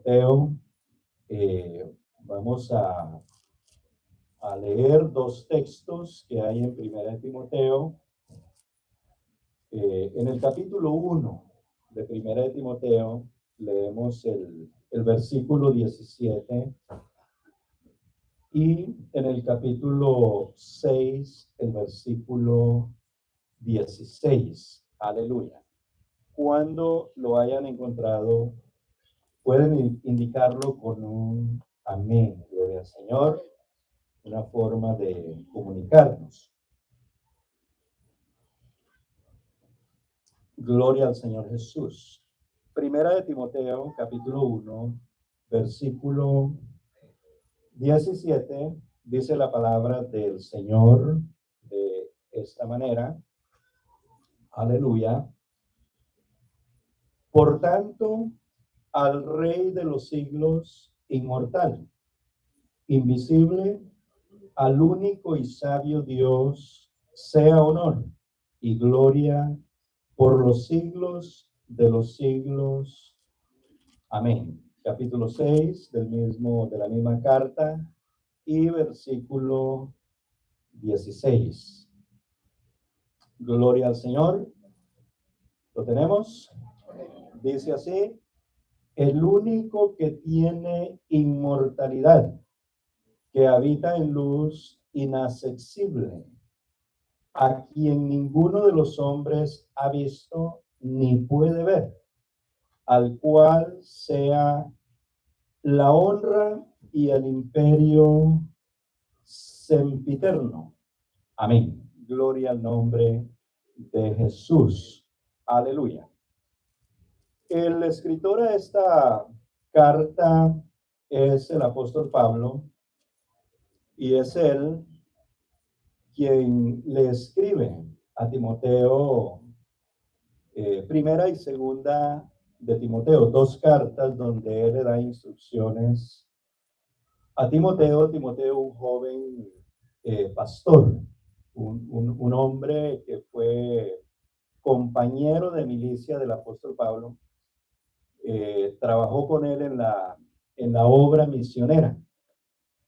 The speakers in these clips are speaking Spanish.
Timoteo. Vamos a leer dos textos que hay en Primera de Timoteo. En el capítulo 1 de Primera de Timoteo leemos el versículo 17 y en el capítulo 6 el versículo 16. Aleluya. Cuando lo hayan encontrado, pueden indicarlo con un amén. Gloria al Señor. Una forma de comunicarnos. Gloria al Señor Jesús. Primera de Timoteo, capítulo 1, versículo 17, dice la palabra del Señor de esta manera. Aleluya. Por tanto, al Rey de los siglos, inmortal, invisible, al único y sabio Dios, sea honor y gloria por los siglos de los siglos. Amén. Capítulo 6 de la misma carta y versículo 16. Gloria al Señor. ¿Lo tenemos? Dice así: el único que tiene inmortalidad, que habita en luz inaccesible, a quien ninguno de los hombres ha visto ni puede ver, al cual sea la honra y el imperio sempiterno. Amén. Gloria al nombre de Jesús. Aleluya. El escritor de esta carta es el apóstol Pablo, y es él quien le escribe a Timoteo, primera y segunda de Timoteo, dos cartas donde él le da instrucciones a Timoteo. Timoteo, un joven pastor, un hombre que fue compañero de milicia del apóstol Pablo, trabajó con él en la obra misionera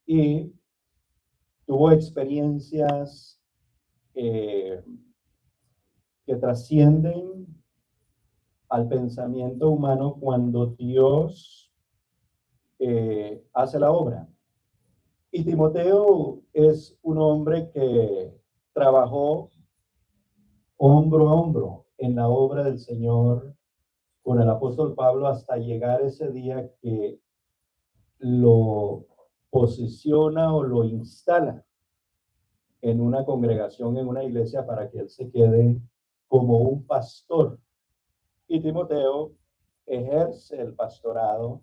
y tuvo experiencias que trascienden al pensamiento humano cuando Dios hace la obra. Y Timoteo es un hombre que trabajó hombro a hombro en la obra del Señor con el apóstol Pablo hasta llegar ese día que lo posiciona o lo instala en una congregación, en una iglesia, para que él se quede como un pastor. Y Timoteo ejerce el pastorado,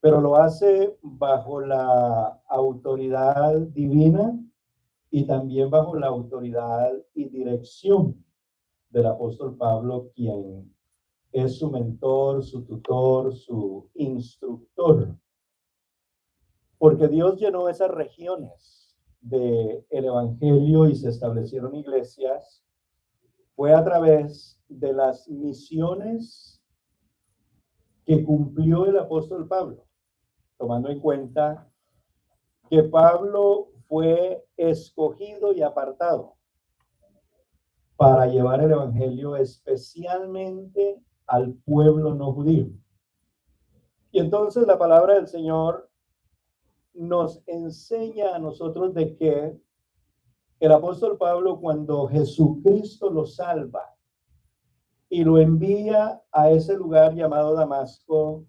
pero lo hace bajo la autoridad divina y también bajo la autoridad y dirección del apóstol Pablo, quien es su mentor, su tutor, su instructor. Porque Dios llenó esas regiones del evangelio y se establecieron iglesias, fue a través de las misiones que cumplió el apóstol Pablo, tomando en cuenta que Pablo fue escogido y apartado para llevar el evangelio especialmente al pueblo no judío. Y entonces la palabra del Señor nos enseña a nosotros de que el apóstol Pablo, cuando Jesucristo lo salva y lo envía a ese lugar llamado Damasco,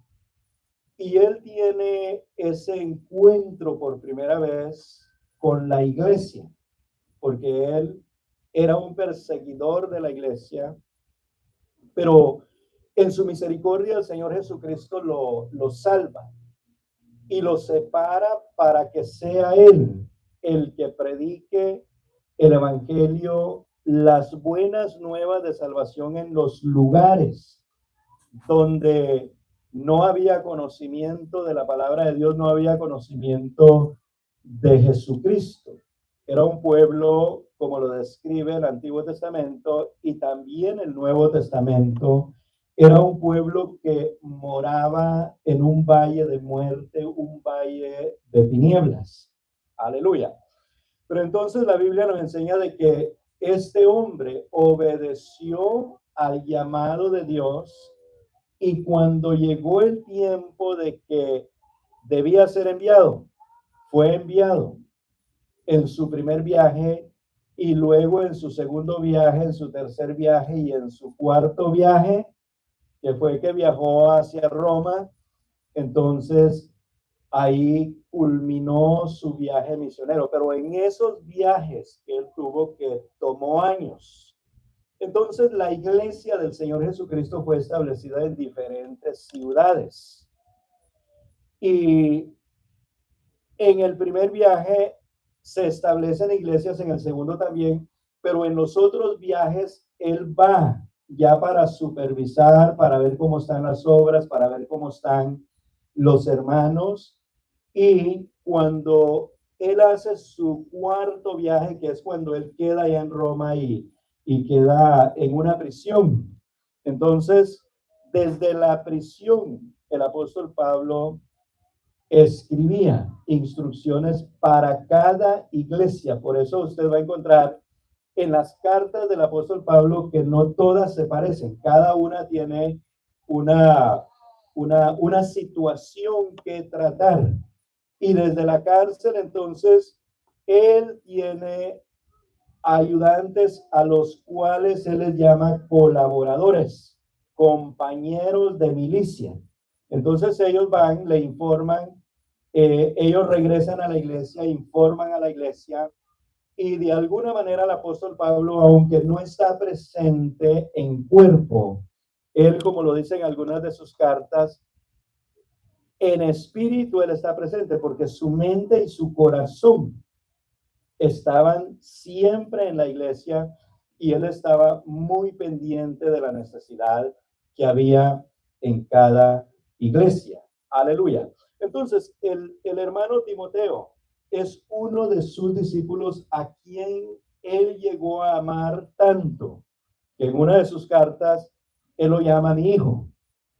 y él tiene ese encuentro por primera vez con la iglesia, porque él era un perseguidor de la iglesia, pero en su misericordia el Señor Jesucristo lo salva y lo separa para que sea él el que predique el evangelio, las buenas nuevas de salvación en los lugares donde no había conocimiento de la palabra de Dios, no había conocimiento de Jesucristo. Era un pueblo, como lo describe el Antiguo Testamento y también el Nuevo Testamento, Era un pueblo que moraba en un valle de muerte, un valle de tinieblas. Aleluya. Pero entonces la Biblia nos enseña de que este hombre obedeció al llamado de Dios y cuando llegó el tiempo de que debía ser enviado, fue enviado en su primer viaje y luego en su segundo viaje, en su tercer viaje y en su cuarto viaje, que fue que viajó hacia Roma. Entonces ahí culminó su viaje misionero, pero en esos viajes que él tuvo, que tomó años, entonces la iglesia del Señor Jesucristo fue establecida en diferentes ciudades. Y en el primer viaje se establecen iglesias, en el segundo también, pero en los otros viajes él va ya para supervisar, para ver cómo están las obras, para ver cómo están los hermanos. Y cuando él hace su cuarto viaje, que es cuando él queda allá en Roma y queda en una prisión. Entonces, desde la prisión, el apóstol Pablo escribía instrucciones para cada iglesia. Por eso usted va a encontrar en las cartas del apóstol Pablo que no todas se parecen. Cada una tiene una situación que tratar. Y desde la cárcel, entonces, él tiene ayudantes a los cuales él les llama colaboradores, compañeros de milicia. Entonces ellos van, le informan, ellos regresan a la iglesia, informan a la iglesia y de alguna manera el apóstol Pablo, aunque no está presente en cuerpo, él, como lo dice en algunas de sus cartas, en espíritu él está presente porque su mente y su corazón estaban siempre en la iglesia y él estaba muy pendiente de la necesidad que había en cada iglesia. Aleluya. Entonces, el hermano Timoteo es uno de sus discípulos a quien él llegó a amar tanto, que en una de sus cartas él lo llama mi hijo.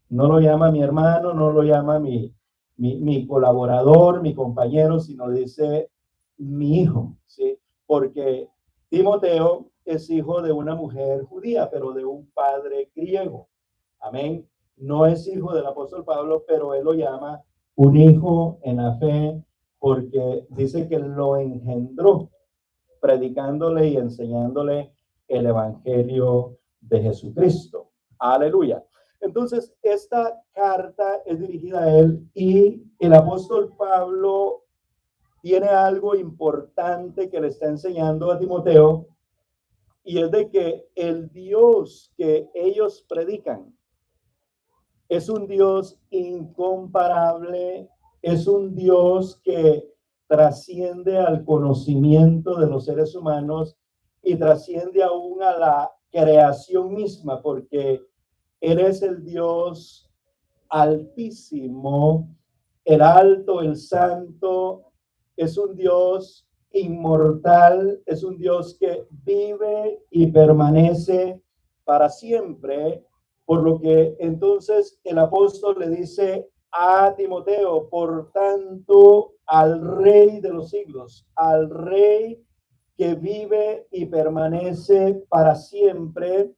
No lo llama mi hermano, no lo llama mi colaborador, mi compañero, sino dice mi hijo, ¿sí? Porque Timoteo es hijo de una mujer judía, pero de un padre griego. Amén. No es hijo del apóstol Pablo, pero él lo llama un hijo en la fe, porque dice que lo engendró predicándole y enseñándole el evangelio de Jesucristo. Aleluya. Entonces, esta carta es dirigida a él y el apóstol Pablo tiene algo importante que le está enseñando a Timoteo y es de que el Dios que ellos predican es un Dios incomparable, es un Dios que trasciende al conocimiento de los seres humanos y trasciende aún a la creación misma, porque Él es el Dios altísimo, el alto, el santo, es un Dios inmortal, es un Dios que vive y permanece para siempre, por lo que entonces el apóstol le dice a Timoteo, por tanto, al Rey de los siglos, al Rey que vive y permanece para siempre,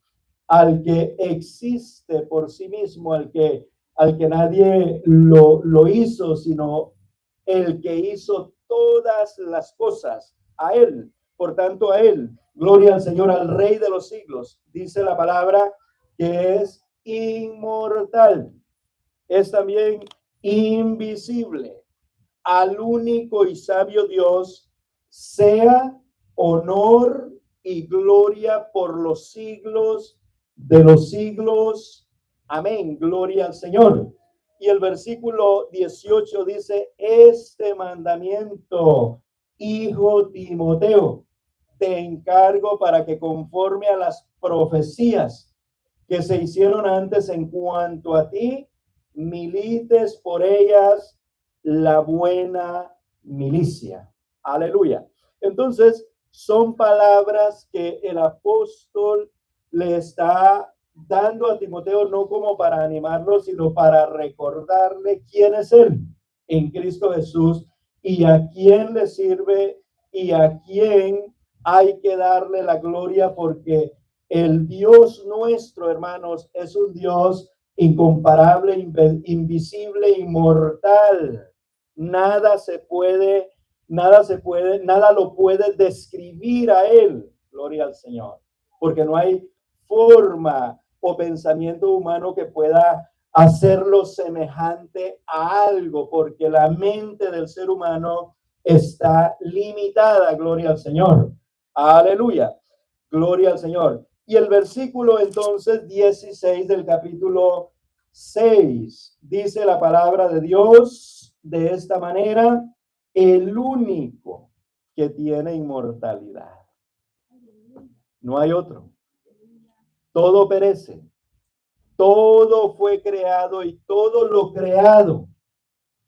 al que existe por sí mismo, al que nadie lo hizo, sino el que hizo todas las cosas, a él. Por tanto, a él, gloria al Señor, al Rey de los siglos, dice la palabra, que es inmortal, es también invisible, al único y sabio Dios, sea honor y gloria por los siglos de los siglos. Amén. Gloria al Señor. Y el versículo 18 dice, este mandamiento, hijo Timoteo, te encargo para que conforme a las profecías que se hicieron antes en cuanto a ti, milites por ellas la buena milicia. Aleluya. Entonces, son palabras que el apóstol le está dando a Timoteo no como para animarlo, sino para recordarle quién es él en Cristo Jesús y a quién le sirve y a quién hay que darle la gloria, porque el Dios nuestro, hermanos, es un Dios incomparable, invisible, inmortal. Nada se puede, nada lo puede describir a él. Gloria al Señor. Porque no hay forma o pensamiento humano que pueda hacerlo semejante a algo, porque la mente del ser humano está limitada. Gloria al Señor. Aleluya. Gloria al Señor. Y el versículo entonces 16 del capítulo 6 dice la palabra de Dios de esta manera: el único que tiene inmortalidad. No hay otro. Todo perece. Todo fue creado y todo lo creado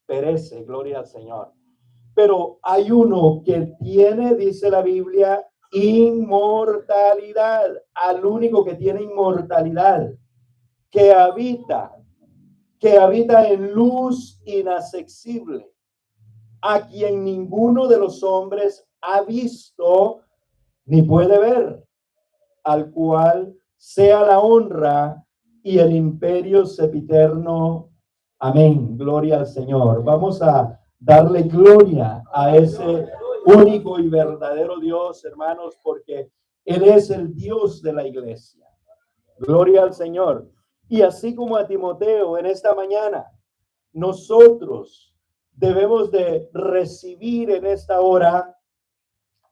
perece. Gloria al Señor. Pero hay uno que tiene, dice la Biblia, inmortalidad. Al único que tiene inmortalidad, que habita en luz inaccesible, a quien ninguno de los hombres ha visto ni puede ver, al cual sea la honra y el imperio sempiterno. Amén. Gloria al Señor. Vamos a darle gloria a ese único y verdadero Dios, hermanos, porque Él es el Dios de la iglesia. Gloria al Señor. Y así como a Timoteo en esta mañana, nosotros debemos de recibir en esta hora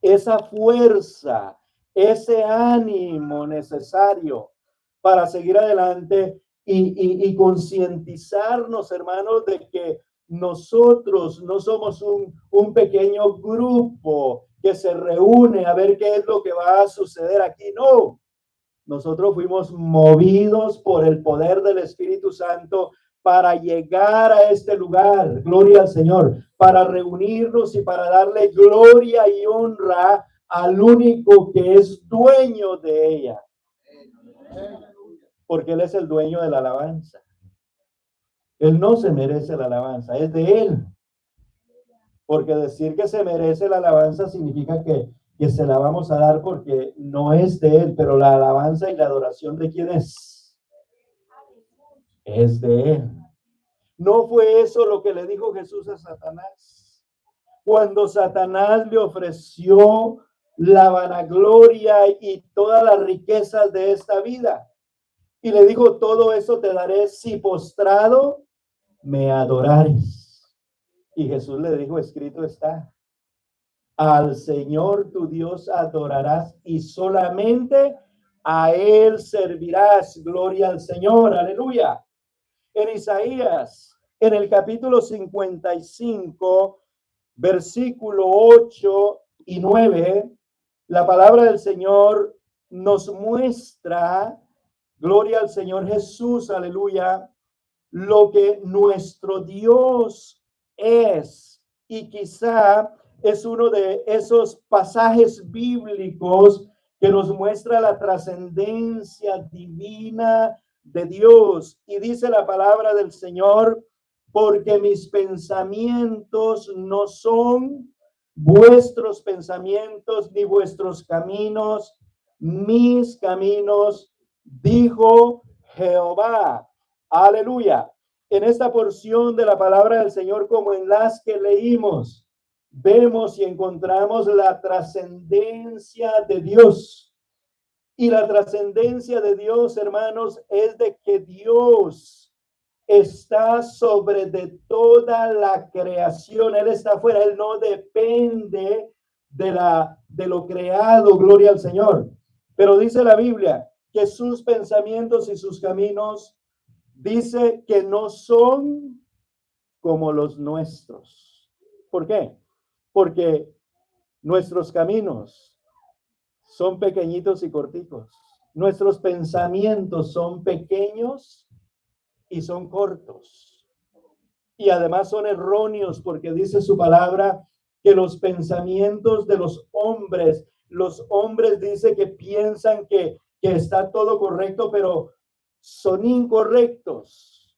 esa fuerza, ese ánimo necesario para seguir adelante y concientizarnos, hermanos, de que nosotros no somos un pequeño grupo que se reúne a ver qué es lo que va a suceder aquí. No, nosotros fuimos movidos por el poder del Espíritu Santo para llegar a este lugar, gloria al Señor, para reunirnos y para darle gloria y honra al único que es dueño de ella. Porque Él es el dueño de la alabanza. Él no se merece la alabanza, es de Él. Porque decir que se merece la alabanza significa que se la vamos a dar porque no es de Él, pero la alabanza y la adoración, ¿de quién es? Es de Él. ¿No fue eso lo que le dijo Jesús a Satanás? Cuando Satanás le ofreció la vanagloria y todas las riquezas de esta vida. Y le dijo: todo eso te daré si postrado me adorares. Y Jesús le dijo: escrito está, al Señor tu Dios adorarás y solamente a Él servirás. Gloria al Señor, aleluya. En Isaías, en el capítulo 55, versículo 8 y 9, la palabra del Señor nos muestra, gloria al Señor Jesús, aleluya, lo que nuestro Dios es. Y quizá es uno de esos pasajes bíblicos que nos muestra la trascendencia divina de Dios. Y dice la palabra del Señor: porque mis pensamientos no son vuestros pensamientos, ni vuestros caminos mis caminos, dijo Jehová. Aleluya. En esta porción de la palabra del Señor, como en las que leímos, vemos y encontramos la trascendencia de Dios. Y la trascendencia de Dios, hermanos, es de que Dios está sobre de toda la creación. Él está afuera, Él no depende de lo creado, gloria al Señor. Pero dice la Biblia que sus pensamientos y sus caminos, dice que no son como los nuestros. ¿Por qué? Porque nuestros caminos son pequeñitos y corticos. Nuestros pensamientos son pequeños y son cortos. Y además son erróneos, porque dice su palabra que los pensamientos de los hombres dice que piensan que está todo correcto, pero son incorrectos.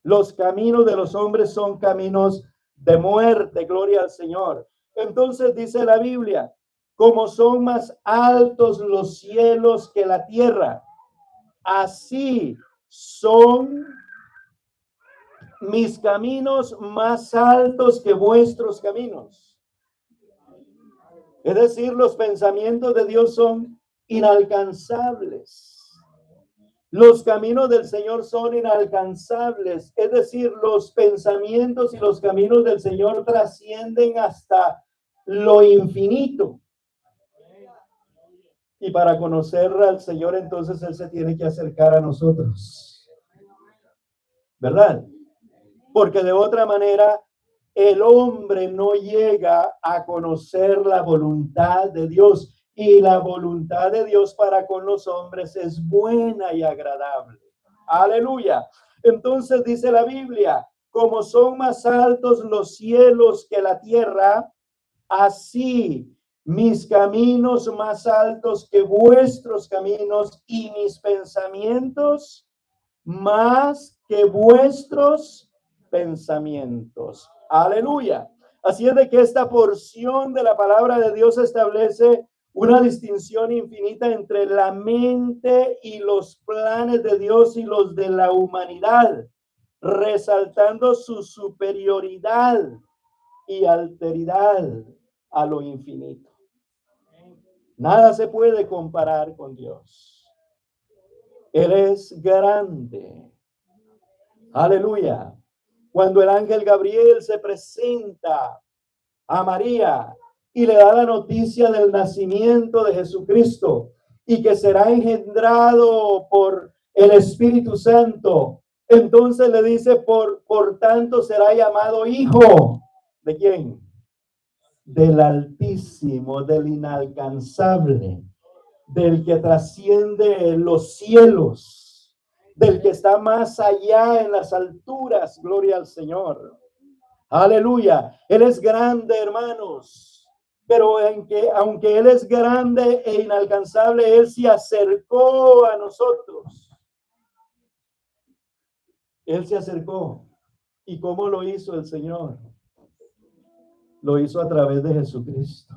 Los caminos de los hombres son caminos de muerte, gloria al Señor. Entonces dice la Biblia, como son más altos los cielos que la tierra, así son mis caminos más altos que vuestros caminos. Es decir, los pensamientos de Dios son inalcanzables. Los caminos del Señor son inalcanzables. Es decir, los pensamientos y los caminos del Señor trascienden hasta lo infinito. Y para conocer al Señor, entonces Él se tiene que acercar a nosotros. ¿Verdad? Porque de otra manera, el hombre no llega a conocer la voluntad de Dios. Y la voluntad de Dios para con los hombres es buena y agradable. Aleluya. Entonces dice la Biblia, como son más altos los cielos que la tierra, así mis caminos más altos que vuestros caminos y mis pensamientos más que vuestros pensamientos. Aleluya. Así es de que esta porción de la palabra de Dios establece una distinción infinita entre la mente y los planes de Dios y los de la humanidad, resaltando su superioridad y alteridad a lo infinito. Nada se puede comparar con Dios. Él es grande. Aleluya. Cuando el ángel Gabriel se presenta a María y le da la noticia del nacimiento de Jesucristo y que será engendrado por el Espíritu Santo, entonces le dice, por tanto será llamado hijo. ¿De quién? Del Altísimo, del inalcanzable, del que trasciende los cielos, del que está más allá en las alturas. Gloria al Señor. Aleluya. Él es grande, hermanos, pero aunque Él es grande e inalcanzable, Él se acercó a nosotros. Él se acercó. ¿Y cómo lo hizo el Señor? Lo hizo a través de Jesucristo,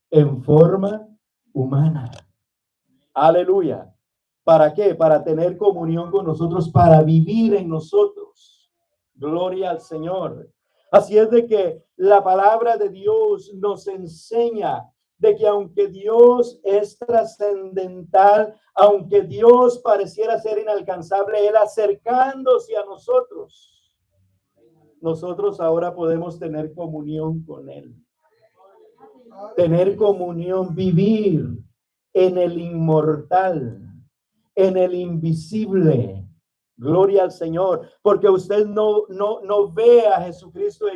en forma humana. Aleluya. ¿Para qué? Para tener comunión con nosotros, para vivir en nosotros. Gloria al Señor. Así es de que la palabra de Dios nos enseña de que aunque Dios es trascendental, aunque Dios pareciera ser inalcanzable, Él acercándose a nosotros ahora podemos tener comunión con Él. Tener comunión, vivir en el inmortal, en el invisible. Gloria al Señor, porque usted no ve a Jesucristo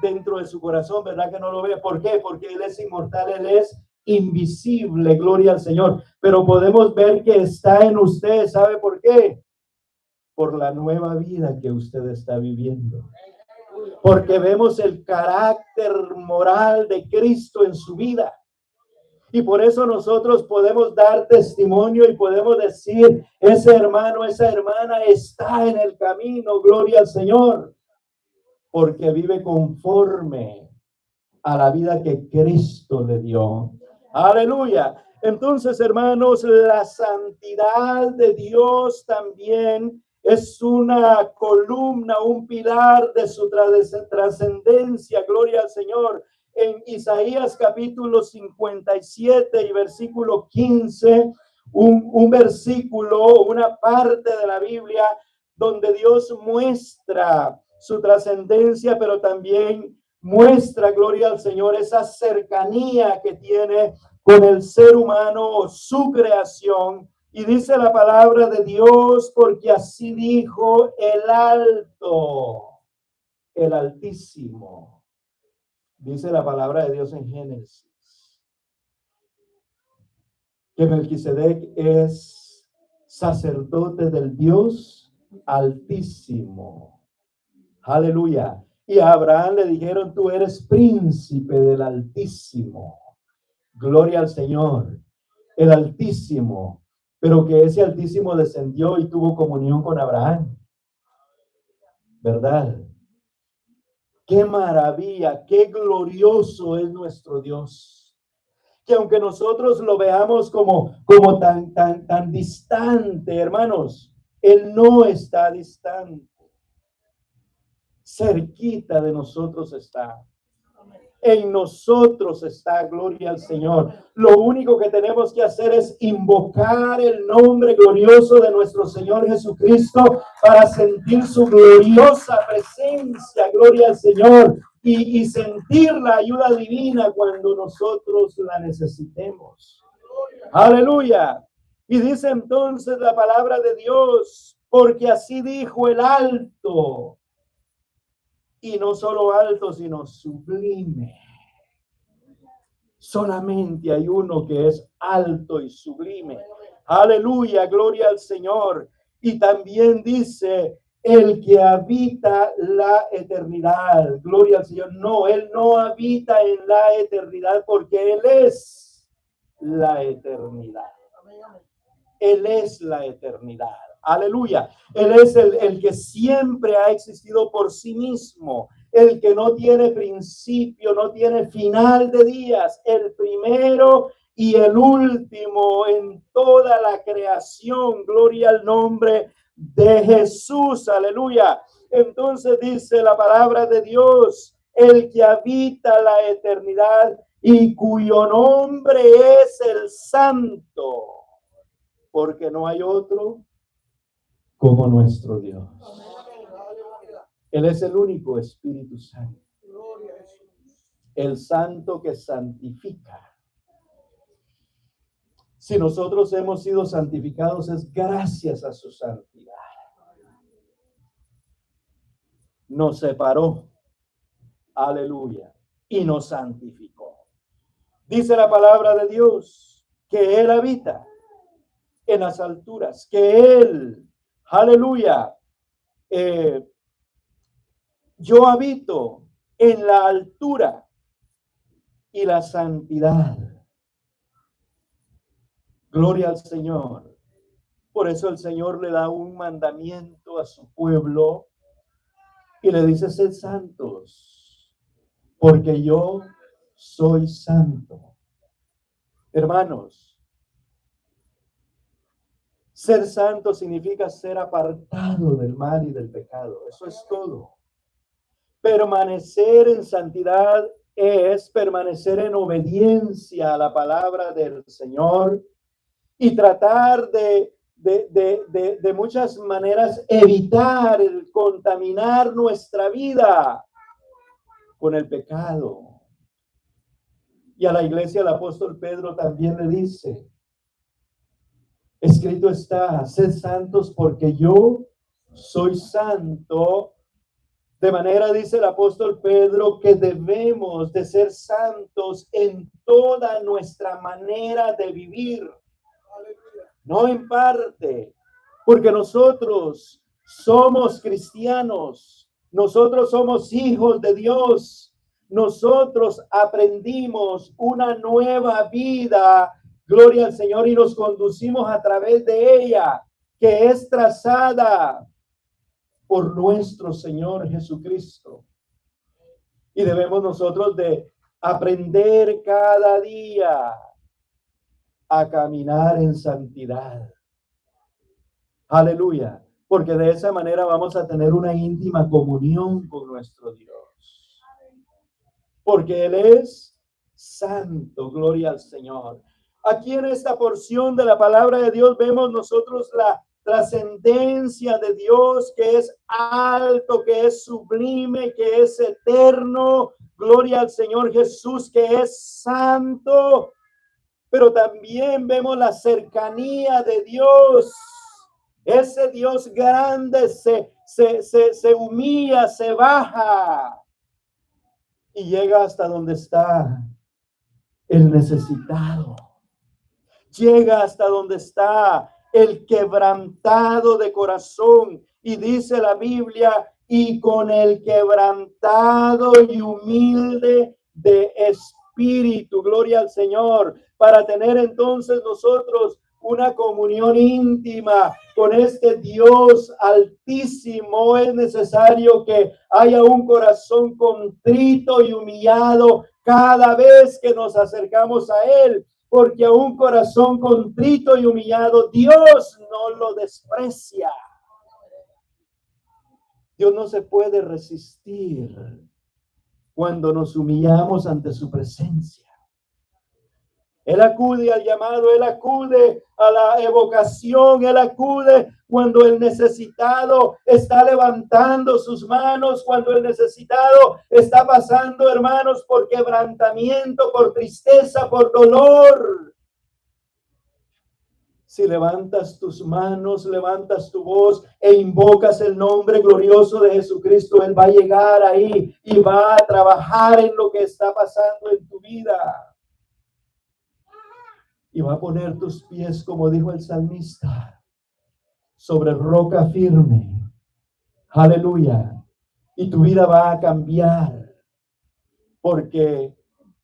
dentro de su corazón, ¿verdad que no lo ve? ¿Por qué? Porque Él es inmortal, Él es invisible, gloria al Señor, pero podemos ver que está en usted. ¿Sabe por qué? Por la nueva vida que usted está viviendo, porque vemos el carácter moral de Cristo en su vida. Y por eso nosotros podemos dar testimonio y podemos decir, ese hermano, esa hermana está en el camino, gloria al Señor, porque vive conforme a la vida que Cristo le dio. Aleluya. Entonces, hermanos, la santidad de Dios también es una columna, un pilar de su trascendencia, gloria al Señor. En Isaías capítulo 57 y versículo 15, un versículo, una parte de la Biblia donde Dios muestra su trascendencia, pero también muestra, gloria al Señor, esa cercanía que tiene con el ser humano, su creación. Y dice la palabra de Dios, porque así dijo el alto, el Altísimo. Dice la palabra de Dios en Génesis, que Melquisedec es sacerdote del Dios Altísimo. Aleluya. Y a Abraham le dijeron, tú eres príncipe del Altísimo. Gloria al Señor. El Altísimo pero que ese Altísimo descendió y tuvo comunión con Abraham, ¿verdad? Qué maravilla, qué glorioso es nuestro Dios. Que aunque nosotros lo veamos como tan distante, hermanos, Él no está distante. Cerquita de nosotros está. En nosotros está, gloria al Señor. Lo único que tenemos que hacer es invocar el nombre glorioso de nuestro Señor Jesucristo para sentir su gloriosa presencia, gloria al Señor, y sentir la ayuda divina cuando nosotros la necesitemos. Aleluya. Y dice entonces la palabra de Dios, porque así dijo el alto. Y no solo alto, sino sublime. Solamente hay uno que es alto y sublime. Aleluya, gloria al Señor. Y también dice, el que habita la eternidad. Gloria al Señor. No, Él no habita en la eternidad porque Él es la eternidad. Él es la eternidad. Aleluya. Él es el que siempre ha existido por sí mismo, el que no tiene principio, no tiene final de días, el primero y el último en toda la creación. Gloria al nombre de Jesús. Aleluya. Entonces dice la palabra de Dios, el que habita la eternidad y cuyo nombre es el Santo, porque no hay otro como nuestro Dios. Él es el único Espíritu Santo, el Santo que santifica. Si nosotros hemos sido santificados es gracias a su santidad. Nos separó, aleluya, y nos santificó. Dice la palabra de Dios que Él habita en las alturas, que Él, aleluya, yo habito en la altura y la santidad. Gloria al Señor. Por eso el Señor le da un mandamiento a su pueblo y le dice: sed santos, porque yo soy santo. Hermanos, ser santo significa ser apartado del mal y del pecado. Eso es todo. Permanecer en santidad es permanecer en obediencia a la palabra del Señor y tratar de muchas maneras evitar el contaminar nuestra vida con el pecado. Y a la iglesia el apóstol Pedro también le dice: escrito está, sed santos porque yo soy santo. De manera, dice el apóstol Pedro, que debemos de ser santos en toda nuestra manera de vivir. No en parte, porque nosotros somos cristianos, nosotros somos hijos de Dios, nosotros aprendimos una nueva vida, gloria al Señor, y nos conducimos a través de ella, que es trazada por nuestro Señor Jesucristo. Y debemos nosotros de aprender cada día a caminar en santidad. Aleluya. Porque de esa manera vamos a tener una íntima comunión con nuestro Dios. Porque Él es santo. Gloria al Señor. Aquí en esta porción de la palabra de Dios vemos nosotros la trascendencia de Dios, que es alto, que es sublime, que es eterno. Gloria al Señor Jesús, que es santo. Pero también vemos la cercanía de Dios. Ese Dios grande se humilla, se baja y llega hasta donde está el necesitado. Llega hasta donde está el quebrantado de corazón. Y dice la Biblia: y con el quebrantado y humilde de espíritu. Gloria al Señor. Para tener entonces nosotros una comunión íntima con este Dios altísimo, es necesario que haya un corazón contrito y humillado cada vez que nos acercamos a Él, porque a un corazón contrito y humillado Dios no lo desprecia. Dios no se puede resistir cuando nos humillamos ante su presencia. Él acude al llamado, Él acude a la evocación, Él acude cuando el necesitado está levantando sus manos, cuando el necesitado está pasando, hermanos, por quebrantamiento, por tristeza, por dolor. Si levantas tus manos, levantas tu voz e invocas el nombre glorioso de Jesucristo, Él va a llegar ahí y va a trabajar en lo que está pasando en tu vida. Y va a poner tus pies, como dijo el salmista, sobre roca firme. Aleluya. Y tu vida va a cambiar. Porque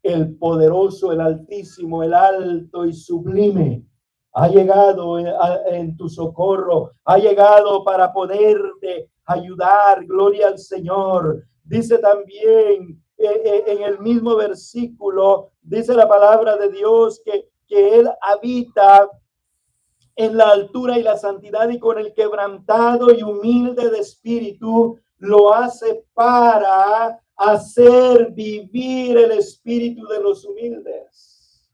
el poderoso, el altísimo, el alto y sublime ha llegado en tu socorro. Ha llegado para poderte ayudar. Gloria al Señor. Dice también en el mismo versículo, dice la palabra de Dios que Él habita en la altura y la santidad, y con el quebrantado y humilde de espíritu lo hace para hacer vivir el espíritu de los humildes.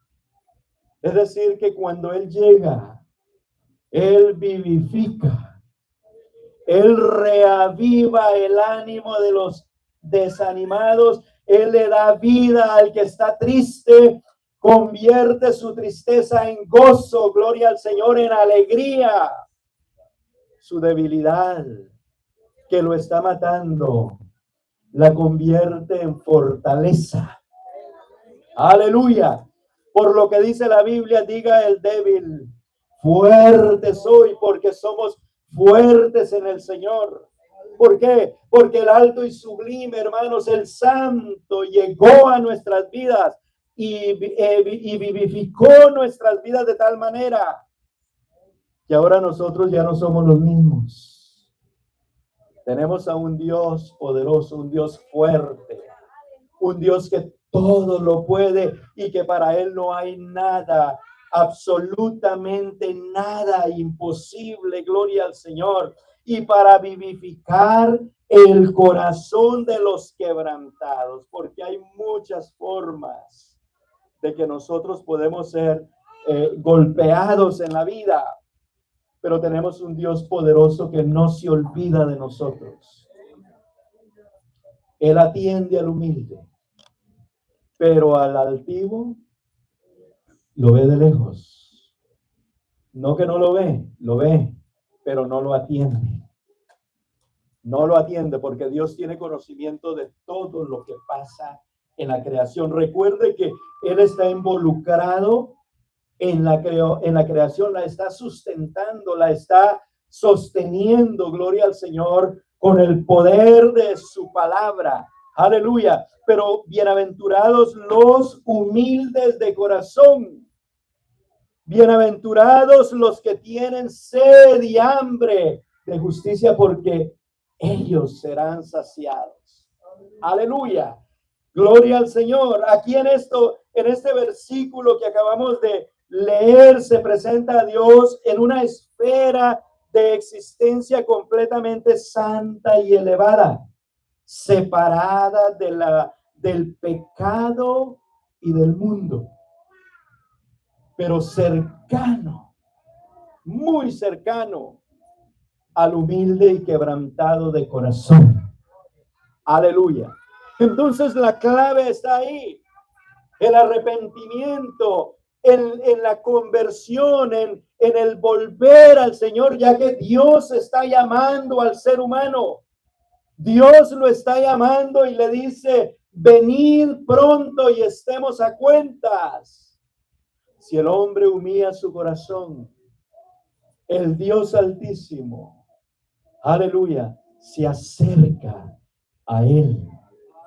Es decir, que cuando Él llega, Él vivifica, Él reaviva el ánimo de los desanimados, Él le da vida al que está triste, convierte su tristeza en gozo, gloria al Señor, en alegría. Su debilidad que lo está matando, la convierte en fortaleza. Aleluya. Por lo que dice la Biblia, diga el débil, fuerte soy, porque somos fuertes en el Señor. ¿Por qué? Porque el alto y sublime, hermanos, el santo llegó a nuestras vidas y vivificó nuestras vidas de tal manera que ahora nosotros ya no somos los mismos. Tenemos a un Dios poderoso, un Dios fuerte, un Dios que todo lo puede y que para Él no hay nada, absolutamente nada imposible. Gloria al Señor. Y para vivificar el corazón de los quebrantados, porque hay muchas formas de que nosotros podemos ser golpeados en la vida, pero tenemos un Dios poderoso que no se olvida de nosotros. Él atiende al humilde, pero al altivo lo ve de lejos. No que no lo ve, pero no lo atiende. No lo atiende porque Dios tiene conocimiento de todo lo que pasa en la creación. Recuerde que Él está involucrado en la creación, la está sustentando, la está sosteniendo, gloria al Señor, con el poder de su palabra. Aleluya. Pero bienaventurados los humildes de corazón. Bienaventurados los que tienen sed y hambre de justicia, porque ellos serán saciados. Aleluya. Gloria al Señor. Aquí en este versículo que acabamos de leer, se presenta a Dios en una esfera de existencia completamente santa y elevada, separada del pecado y del mundo, pero cercano, muy cercano al humilde y quebrantado de corazón. Aleluya. Entonces la clave está ahí, el arrepentimiento, en la conversión, en el volver al Señor, ya que Dios está llamando al ser humano. Dios lo está llamando y le dice, venid pronto y estemos a cuentas. Si el hombre humilla su corazón, el Dios Altísimo, aleluya, se acerca a él,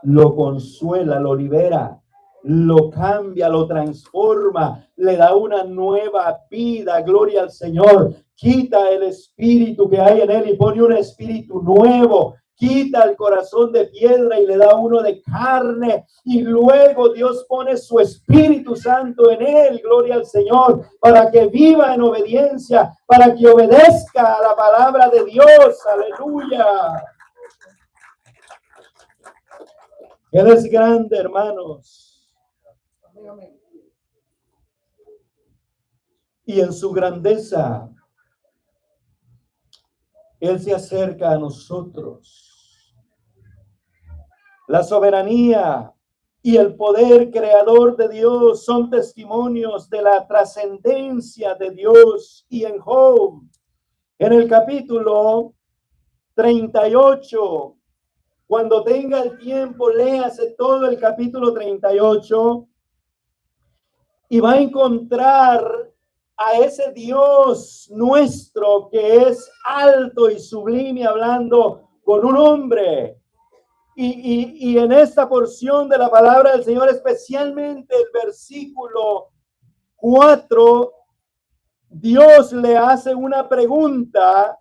lo consuela, lo libera, lo cambia, lo transforma, le da una nueva vida, gloria al Señor. Quita el espíritu que hay en él y pone un espíritu nuevo. Quita el corazón de piedra y le da uno de carne, y luego Dios pone su Espíritu Santo en él, gloria al Señor, para que viva en obediencia, para que obedezca a la palabra de Dios. Aleluya. Él es grande, hermanos. Y en su grandeza, Él se acerca a nosotros. La soberanía y el poder creador de Dios son testimonios de la trascendencia de Dios. Y en Job, en el capítulo 38, cuando tenga el tiempo, léase todo el capítulo 38 y va a encontrar a ese Dios nuestro que es alto y sublime, hablando con un hombre. Y en esta porción de la palabra del Señor, especialmente el versículo 4, Dios le hace una pregunta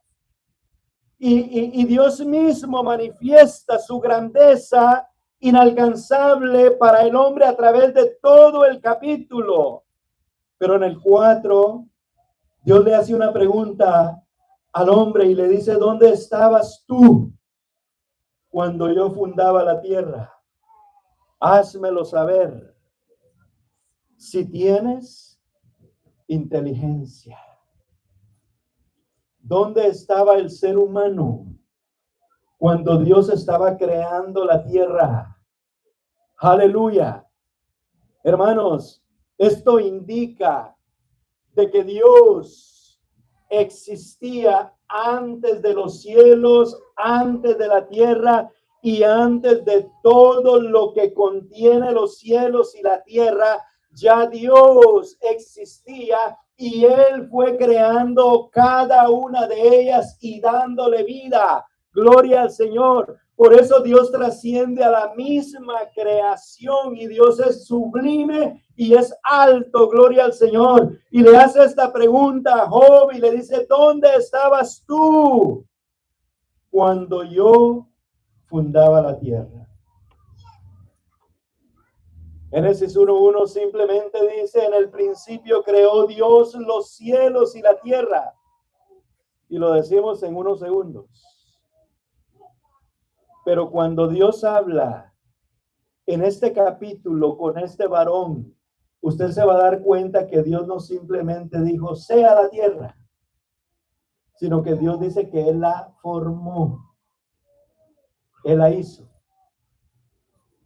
y Dios mismo manifiesta su grandeza inalcanzable para el hombre a través de todo el capítulo. Pero en el 4, Dios le hace una pregunta al hombre y le dice: ¿dónde estabas tú cuando yo fundaba la tierra? Házmelo saber si tienes inteligencia. ¿Dónde estaba el ser humano cuando Dios estaba creando la tierra? Aleluya. Hermanos, esto indica de que Dios existía antes de los cielos, antes de la tierra y antes de todo lo que contiene los cielos y la tierra. Ya Dios existía y Él fue creando cada una de ellas y dándole vida. Gloria al Señor. Por eso Dios trasciende a la misma creación y Dios es sublime y es alto. Gloria al Señor. Y le hace esta pregunta a Job y le dice: ¿dónde estabas tú cuando yo fundaba la tierra? Génesis 1:1 simplemente dice: en el principio creó Dios los cielos y la tierra. Y lo decimos en unos segundos. Pero cuando Dios habla en este capítulo con este varón, usted se va a dar cuenta que Dios no simplemente dijo sea la tierra, sino que Dios dice que Él la formó, Él la hizo.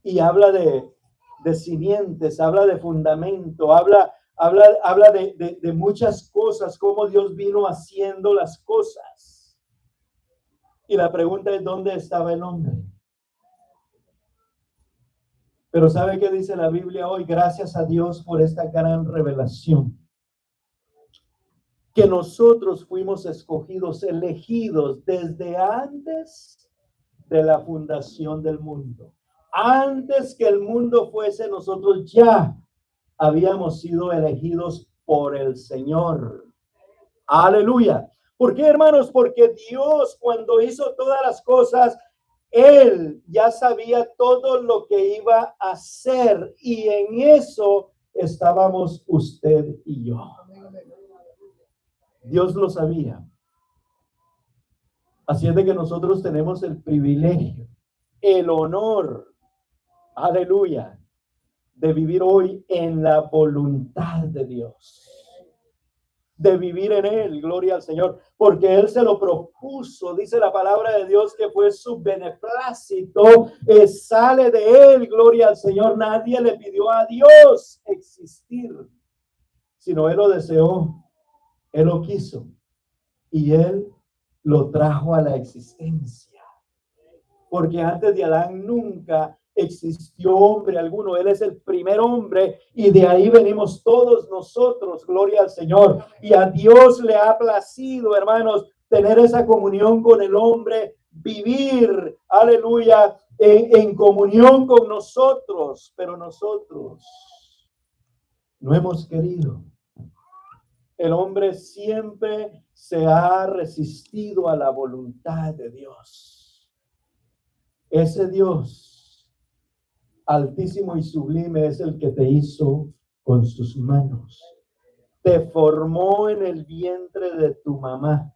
Y habla de simientes, habla de fundamento, habla de muchas cosas, cómo Dios vino haciendo las cosas. Y la pregunta es: ¿dónde estaba el hombre? Pero ¿sabe qué dice la Biblia hoy? Gracias a Dios por esta gran revelación. Que nosotros fuimos escogidos, elegidos desde antes de la fundación del mundo. Antes que el mundo fuese, nosotros ya habíamos sido elegidos por el Señor. Aleluya. ¿Por qué, hermanos? Porque Dios, cuando hizo todas las cosas, Él ya sabía todo lo que iba a hacer, y en eso estábamos usted y yo. Dios lo sabía. Así es de que nosotros tenemos el privilegio, el honor, aleluya, de vivir hoy en la voluntad de Dios. De vivir en Él, gloria al Señor, porque Él se lo propuso. Dice la palabra de Dios que fue su beneplácito, sale de Él, gloria al Señor. Nadie le pidió a Dios existir, sino Él lo deseó, Él lo quiso y Él lo trajo a la existencia. Porque antes de Adán nunca existió hombre alguno. Él es el primer hombre y de ahí venimos todos nosotros, gloria al Señor. Y a Dios le ha placido, hermanos, tener esa comunión con el hombre, vivir, aleluya, en comunión con nosotros, pero nosotros no hemos querido. El hombre siempre se ha resistido a la voluntad de Dios. Ese Dios altísimo y sublime es el que te hizo con sus manos. Te formó en el vientre de tu mamá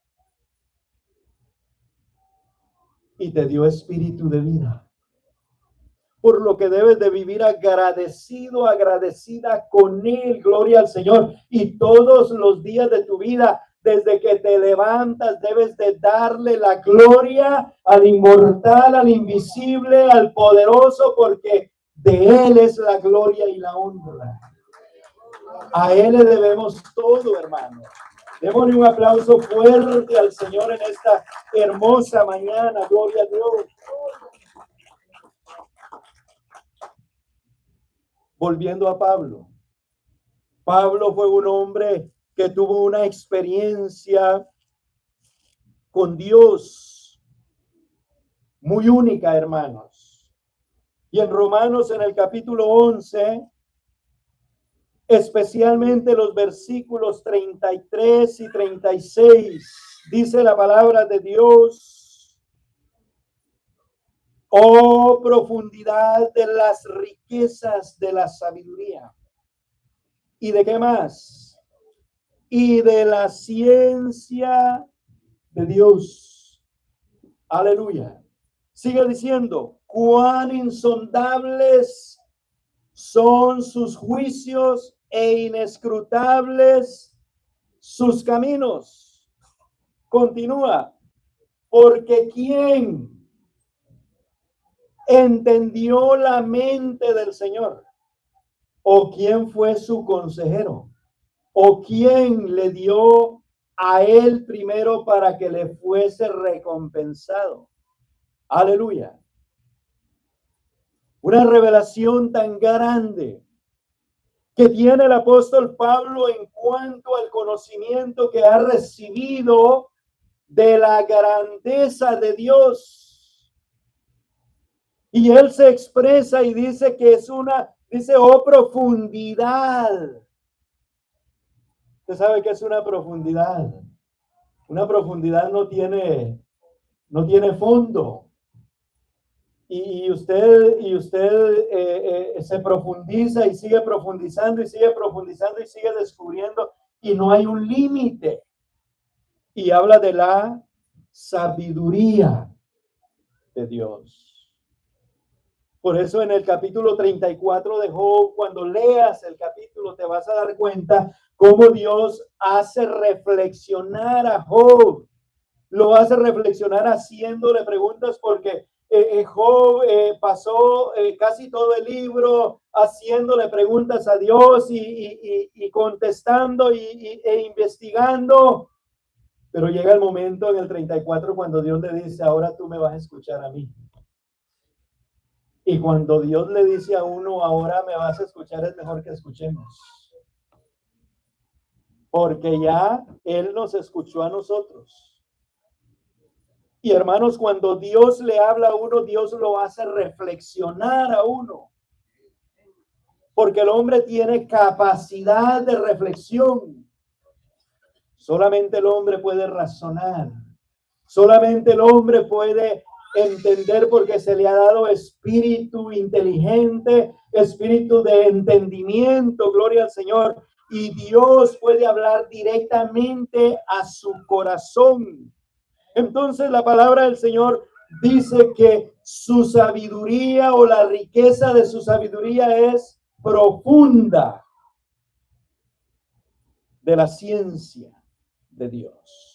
y te dio espíritu de vida. Por lo que debes de vivir agradecido, agradecida con Él. Gloria al Señor. Y todos los días de tu vida, desde que te levantas, debes de darle la gloria al inmortal, al invisible, al poderoso, porque de Él es la gloria y la honra. A Él le debemos todo, hermano. Démosle un aplauso fuerte al Señor en esta hermosa mañana. Gloria a Dios. Volviendo a Pablo. Pablo fue un hombre que tuvo una experiencia con Dios muy única, hermanos. Y en Romanos, en el capítulo 11, especialmente los versículos 33 y 36, dice la palabra de Dios: oh profundidad de las riquezas de la sabiduría. ¿Y de qué más? Y de la ciencia de Dios. Aleluya. Sigue diciendo: cuán insondables son sus juicios e inescrutables sus caminos. Continúa. Porque ¿quién entendió la mente del Señor? ¿O quién fue su consejero? ¿O quién le dio a él primero para que le fuese recompensado? Aleluya. Una revelación tan grande que tiene el apóstol Pablo en cuanto al conocimiento que ha recibido de la grandeza de Dios. Y él se expresa y dice que es dice, oh profundidad. Usted sabe que es una profundidad. Una profundidad no tiene fondo. Y usted se profundiza y sigue profundizando y sigue profundizando y sigue descubriendo y no hay un límite. Y habla de la sabiduría de Dios. Por eso en el capítulo 34 de Job, cuando leas el capítulo, te vas a dar cuenta cómo Dios hace reflexionar a Job. Lo hace reflexionar haciéndole preguntas porque Job pasó casi todo el libro haciéndole preguntas a Dios y contestando e investigando. Pero llega el momento en el 34 cuando Dios le dice: ahora tú me vas a escuchar a mí. Y cuando Dios le dice a uno: ahora me vas a escuchar, es mejor que escuchemos. Porque ya Él nos escuchó a nosotros. Y hermanos, cuando Dios le habla a uno, Dios lo hace reflexionar a uno. Porque el hombre tiene capacidad de reflexión. Solamente el hombre puede razonar. Solamente el hombre puede entender, porque se le ha dado espíritu inteligente, espíritu de entendimiento, gloria al Señor. Y Dios puede hablar directamente a su corazón. Entonces la palabra del Señor dice que su sabiduría o la riqueza de su sabiduría es profunda, de la ciencia de Dios.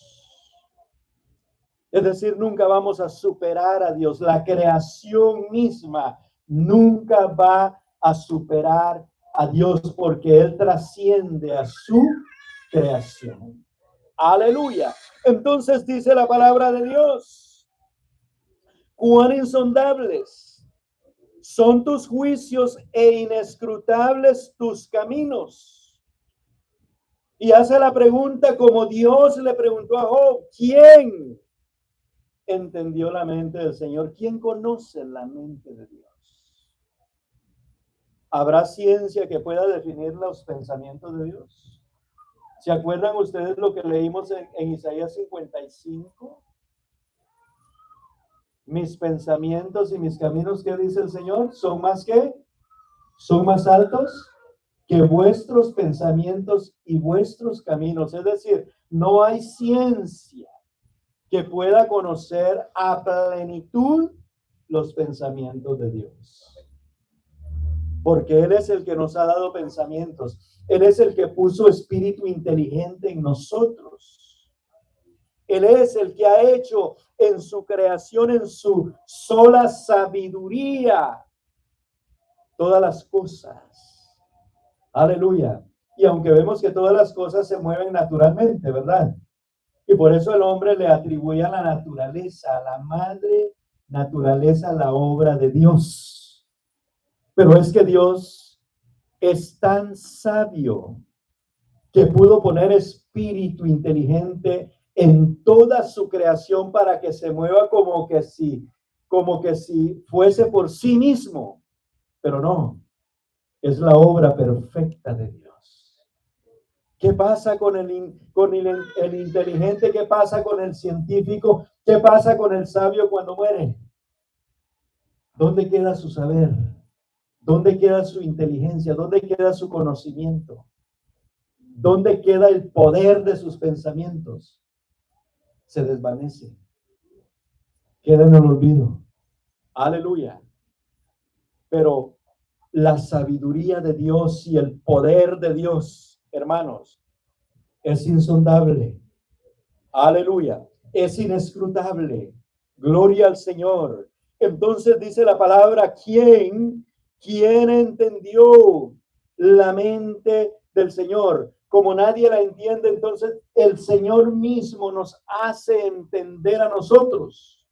Es decir, nunca vamos a superar a Dios. La creación misma nunca va a superar a Dios, porque Él trasciende a su creación. Aleluya. Entonces dice la palabra de Dios: cuán insondables son tus juicios e inescrutables tus caminos. Y hace la pregunta como Dios le preguntó a Job: ¿quién entendió la mente del Señor? ¿Quién conoce la mente de Dios? ¿Habrá ciencia que pueda definir los pensamientos de Dios? ¿Se acuerdan ustedes lo que leímos en Isaías 55? Mis pensamientos y mis caminos, ¿qué dice el Señor? ¿Son más que? ¿Son más altos que vuestros pensamientos y vuestros caminos? Es decir, no hay ciencia que pueda conocer a plenitud los pensamientos de Dios. Porque Él es el que nos ha dado pensamientos. Él es el que puso espíritu inteligente en nosotros. Él es el que ha hecho en su creación, en su sola sabiduría, todas las cosas. Aleluya. Y aunque vemos que todas las cosas se mueven naturalmente, ¿verdad? Y por eso el hombre le atribuye a la naturaleza, a la madre naturaleza, la obra de Dios. Pero es que Dios es tan sabio que pudo poner espíritu inteligente en toda su creación para que se mueva como que si fuese por sí mismo. Pero no, es la obra perfecta de Dios. ¿Qué pasa con el inteligente? ¿Qué pasa con el científico? ¿Qué pasa con el sabio cuando muere? ¿Dónde queda su saber? ¿Dónde queda su inteligencia? ¿Dónde queda su conocimiento? ¿Dónde queda el poder de sus pensamientos? Se desvanece. Queda en el olvido. Aleluya. Pero la sabiduría de Dios y el poder de Dios, hermanos, es insondable. Aleluya. Es inescrutable. Gloria al Señor. Entonces dice la palabra, ¿quién entendió la mente del Señor? Como nadie la entiende, entonces el Señor mismo nos hace entender a nosotros.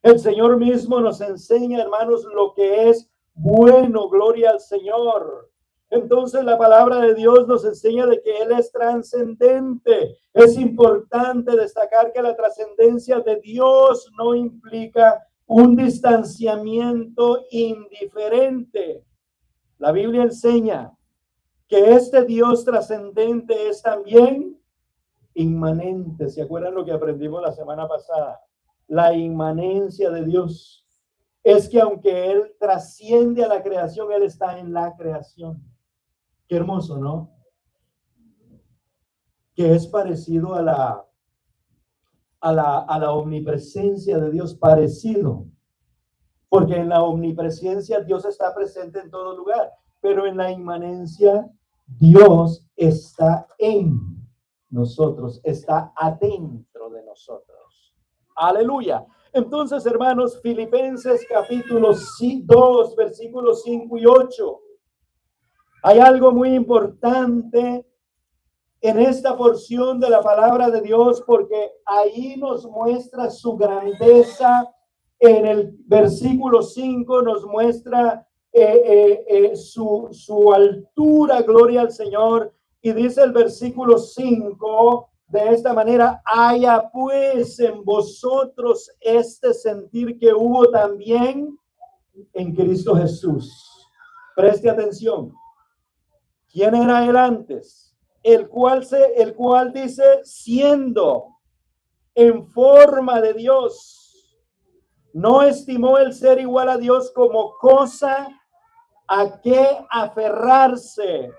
El Señor mismo nos enseña, hermanos, lo que es bueno. Gloria al Señor. Entonces la palabra de Dios nos enseña de que Él es trascendente. Es importante destacar que la trascendencia de Dios no implica un distanciamiento indiferente. La Biblia enseña que este Dios trascendente es también inmanente. ¿Se acuerdan lo que aprendimos la semana pasada? La inmanencia de Dios es que aunque Él trasciende a la creación, Él está en la creación. Qué hermoso, ¿no? Que es parecido a la omnipresencia de Dios, parecido. Porque en la omnipresencia Dios está presente en todo lugar, pero en la inmanencia Dios está en nosotros, está adentro de nosotros. Aleluya. Entonces, hermanos, Filipenses capítulo 2, versículos 5 y 8. Hay algo muy importante en esta porción de la palabra de Dios, porque ahí nos muestra su grandeza. En el versículo 5 nos muestra su altura, gloria al Señor. Y dice el versículo 5 de esta manera: haya pues en vosotros este sentir que hubo también en Cristo Jesús. Preste atención. ¿Quién era él antes? El cual dice, siendo en forma de Dios, no estimó el ser igual a Dios como cosa a que aferrarse,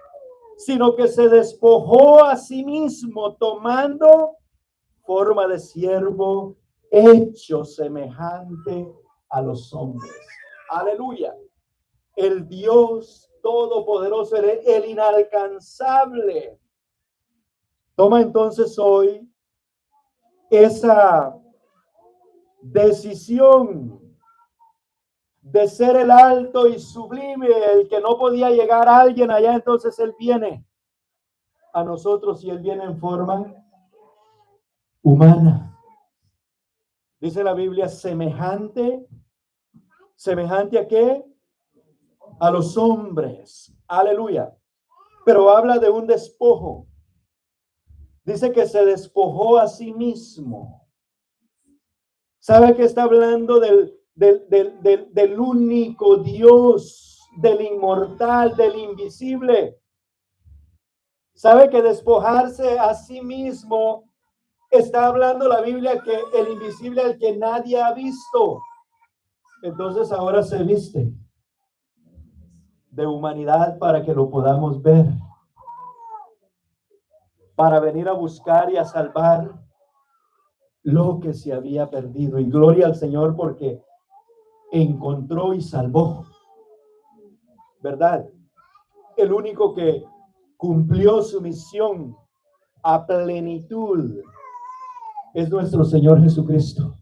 sino que se despojó a sí mismo, tomando forma de siervo, hecho semejante a los hombres. Aleluya. El Dios todopoderoso, el inalcanzable, toma entonces hoy esa decisión de ser el alto y sublime, el que no podía llegar a alguien allá. Entonces Él viene a nosotros y Él viene en forma humana. Dice la Biblia, semejante ¿a qué? A los hombres. Aleluya. Pero habla de un despojo. Dice que se despojó a sí mismo. ¿Sabe que está hablando del único Dios, del inmortal, del invisible? ¿Sabe que despojarse a sí mismo está hablando la Biblia que el invisible al que nadie ha visto? Entonces ahora se viste de humanidad para que lo podamos ver, para venir a buscar y a salvar lo que se había perdido. Y gloria al Señor porque encontró y salvó, ¿verdad? El único que cumplió su misión a plenitud es nuestro Señor Jesucristo.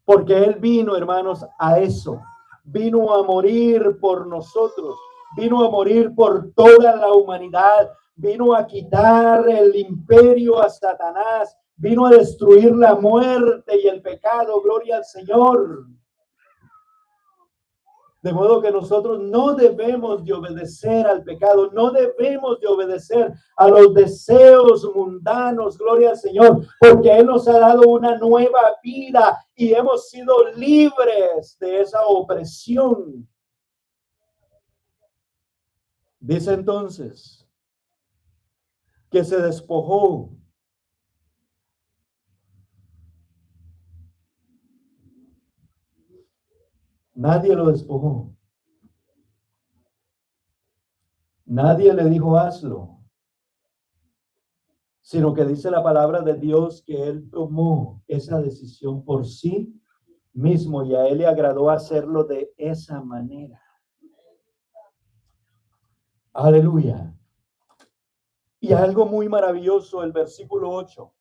Porque Él vino, hermanos, a eso. Vino a morir por nosotros. Vino a morir por toda la humanidad. Vino a quitar el imperio a Satanás. Vino a destruir la muerte y el pecado. Gloria al Señor. De modo que nosotros no debemos de obedecer al pecado, no debemos de obedecer a los deseos mundanos, gloria al Señor, porque Él nos ha dado una nueva vida y hemos sido libres de esa opresión. Dice entonces que se despojó. Nadie lo despojó. Nadie le dijo hazlo, sino que dice la palabra de Dios que Él tomó esa decisión por sí mismo y a Él le agradó hacerlo de esa manera. Aleluya. Y algo muy maravilloso, el versículo 8.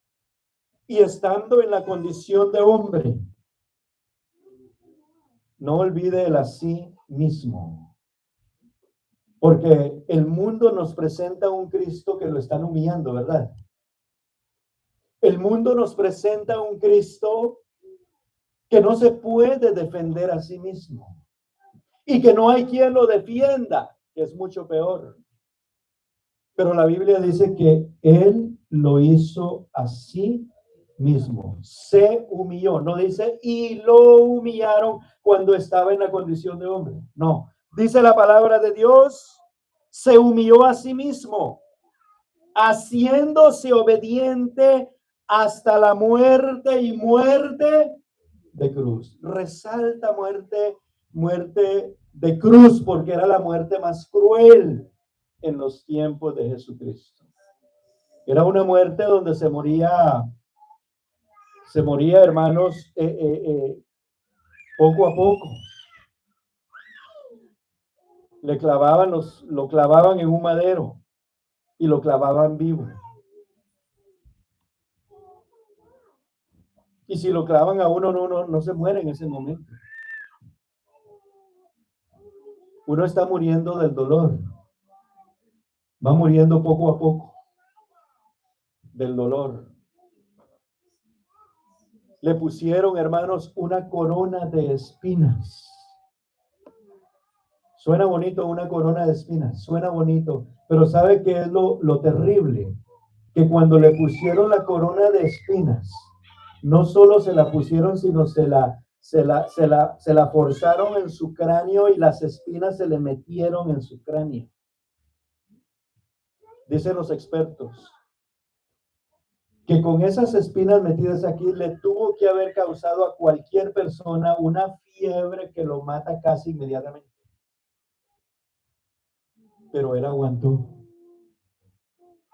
Y estando en la condición de hombre, no olvide el así mismo. Porque el mundo nos presenta un Cristo que lo están humillando, ¿verdad? El mundo nos presenta un Cristo que no se puede defender a sí mismo y que no hay quien lo defienda, que es mucho peor. Pero la Biblia dice que Él lo hizo así mismo, se humilló, no dice y lo humillaron cuando estaba en la condición de hombre, no, dice la palabra de Dios, se humilló a sí mismo, haciéndose obediente hasta la muerte y muerte de cruz. Resalta muerte de cruz, porque era la muerte más cruel en los tiempos de Jesucristo. Era una muerte donde se moría, hermanos, poco a poco. Lo clavaban en un madero y lo clavaban vivo. Y si lo clavan a uno, no se muere en ese momento. Uno está muriendo del dolor. Va muriendo poco a poco del dolor. Le pusieron, hermanos, una corona de espinas. Suena bonito una corona de espinas, suena bonito, pero ¿sabe qué es lo terrible? Que cuando le pusieron la corona de espinas, no solo se la pusieron, sino se la forzaron en su cráneo y las espinas se le metieron en su cráneo. Dicen los expertos que con esas espinas metidas aquí le tuvo que haber causado a cualquier persona una fiebre que lo mata casi inmediatamente. Pero él aguantó.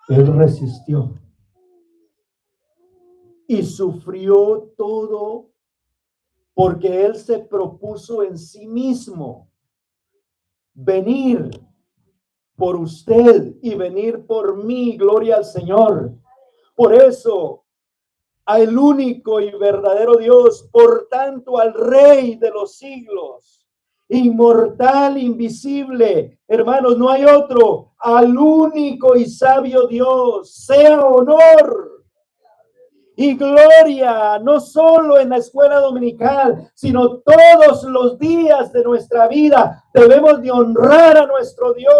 Él resistió. Y sufrió todo porque él se propuso en sí mismo venir por usted y venir por mí. Gloria al Señor. Por eso, al único y verdadero Dios, por tanto al Rey de los siglos, inmortal, invisible, hermanos, no hay otro, al único y sabio Dios, sea honor y gloria, no solo en la escuela dominical, sino todos los días de nuestra vida. Debemos de honrar a nuestro Dios,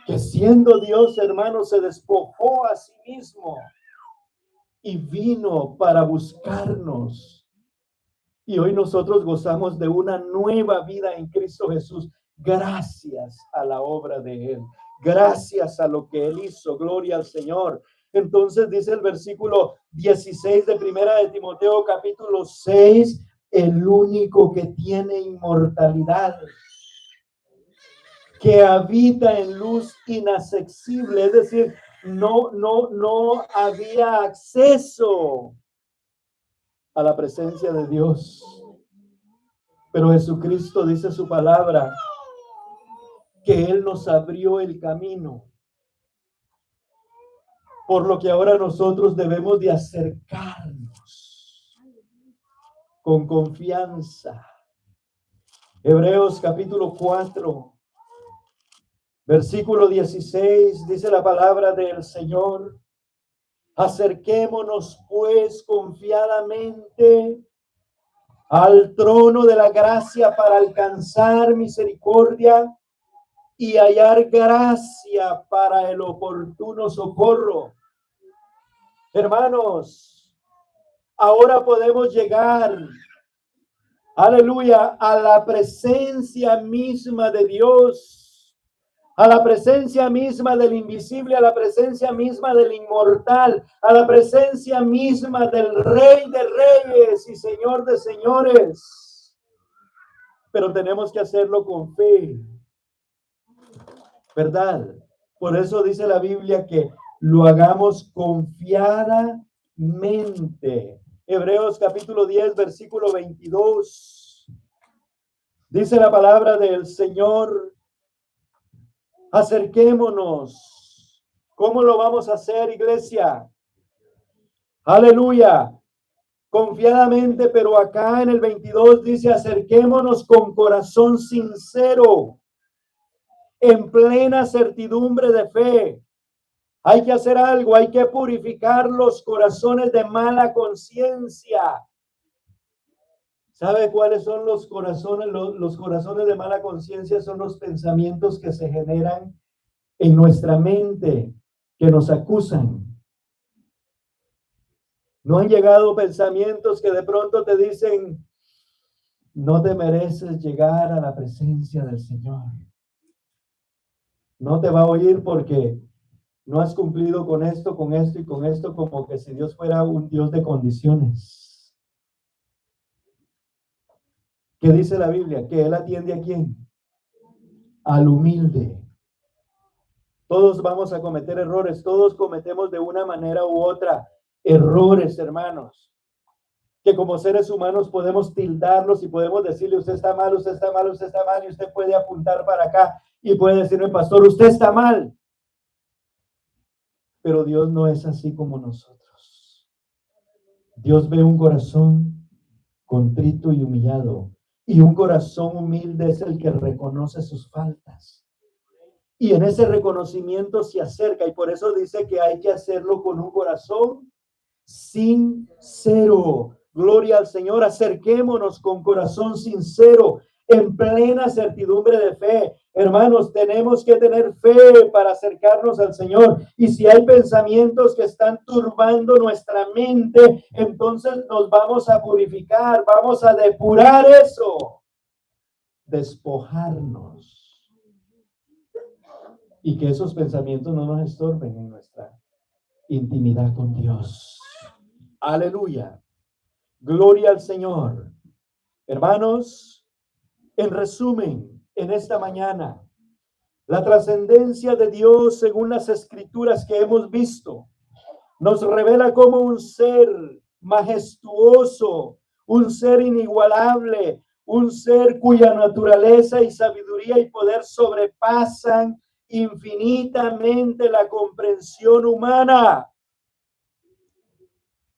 que siendo Dios, hermanos, se despojó a sí mismo. y vino para buscarnos. Y hoy nosotros gozamos de una nueva vida en Cristo Jesús, gracias a la obra de Él, gracias a lo que Él hizo. Gloria al Señor. Entonces dice el versículo 16 de Primera de Timoteo, capítulo 6, el único que tiene inmortalidad, que habita en luz inaccesible, es decir, no había acceso a la presencia de Dios. Pero Jesucristo dice su palabra que Él nos abrió el camino, por lo que ahora nosotros debemos de acercarnos con confianza. Hebreos capítulo 4, versículo 16, dice la palabra del Señor: acerquémonos pues confiadamente al trono de la gracia para alcanzar misericordia y hallar gracia para el oportuno socorro. Hermanos, ahora podemos llegar, aleluya, a la presencia misma de Dios, a la presencia misma del invisible, a la presencia misma del inmortal, a la presencia misma del Rey de Reyes y Señor de Señores. Pero tenemos que hacerlo con fe, ¿verdad? Por eso dice la Biblia que lo hagamos confiadamente. Hebreos capítulo 10, versículo 22. Dice la palabra del Señor: acerquémonos. ¿Cómo lo vamos a hacer, iglesia? Aleluya. Confiadamente, pero acá en el 22 dice: acerquémonos con corazón sincero, en plena certidumbre de fe. Hay que hacer algo, hay que purificar los corazones de mala conciencia. ¿Sabe cuáles son los corazones? Los corazones de mala conciencia son los pensamientos que se generan en nuestra mente, que nos acusan. ¿No han llegado pensamientos que de pronto te dicen: no te mereces llegar a la presencia del Señor? No te va a oír porque no has cumplido con esto y con esto, como que si Dios fuera un Dios de condiciones. ¿Qué dice la Biblia? Que Él atiende ¿a quién? Al humilde. Todos vamos a cometer errores, todos cometemos de una manera u otra errores, hermanos, que como seres humanos podemos tildarlos y podemos decirle: usted está mal, usted está mal, usted está mal, y usted puede apuntar para acá y puede decirme: pastor, usted está mal. Pero Dios no es así como nosotros. Dios ve un corazón contrito y humillado, y un corazón humilde es el que reconoce sus faltas. Y en ese reconocimiento se acerca, y por eso dice que hay que hacerlo con un corazón sincero. Gloria al Señor. Acerquémonos con corazón sincero, en plena certidumbre de fe. Hermanos, tenemos que tener fe para acercarnos al Señor. Y si hay pensamientos que están turbando nuestra mente, entonces nos vamos a purificar, vamos a depurar eso, despojarnos. Y que esos pensamientos no nos estorben en nuestra intimidad con Dios. Aleluya. Gloria al Señor. Hermanos, en resumen, en esta mañana, la trascendencia de Dios, según las escrituras que hemos visto, nos revela como un ser majestuoso, un ser inigualable, un ser cuya naturaleza y sabiduría y poder sobrepasan infinitamente la comprensión humana.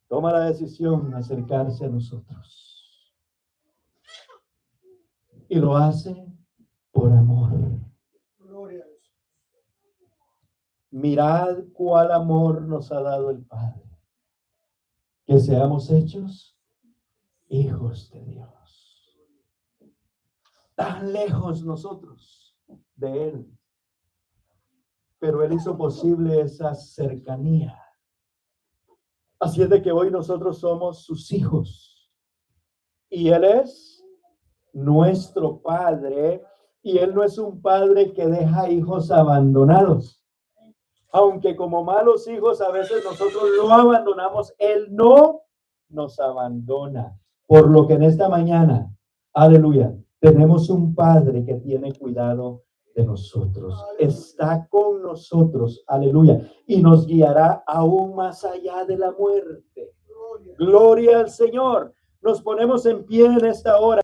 Toma la decisión de acercarse a nosotros. Y lo hace por amor. Mirad cuál amor nos ha dado el Padre, que seamos hechos hijos de Dios. Tan lejos nosotros de Él, pero Él hizo posible esa cercanía. Así es de que hoy nosotros somos sus hijos y Él es nuestro Padre y Él no es un padre que deja hijos abandonados. Aunque como malos hijos a veces nosotros lo abandonamos, Él no nos abandona. Por lo que en esta mañana, aleluya, tenemos un Padre que tiene cuidado de nosotros. Está con nosotros, aleluya, y nos guiará aún más allá de la muerte. Gloria al Señor. Nos ponemos en pie en esta hora.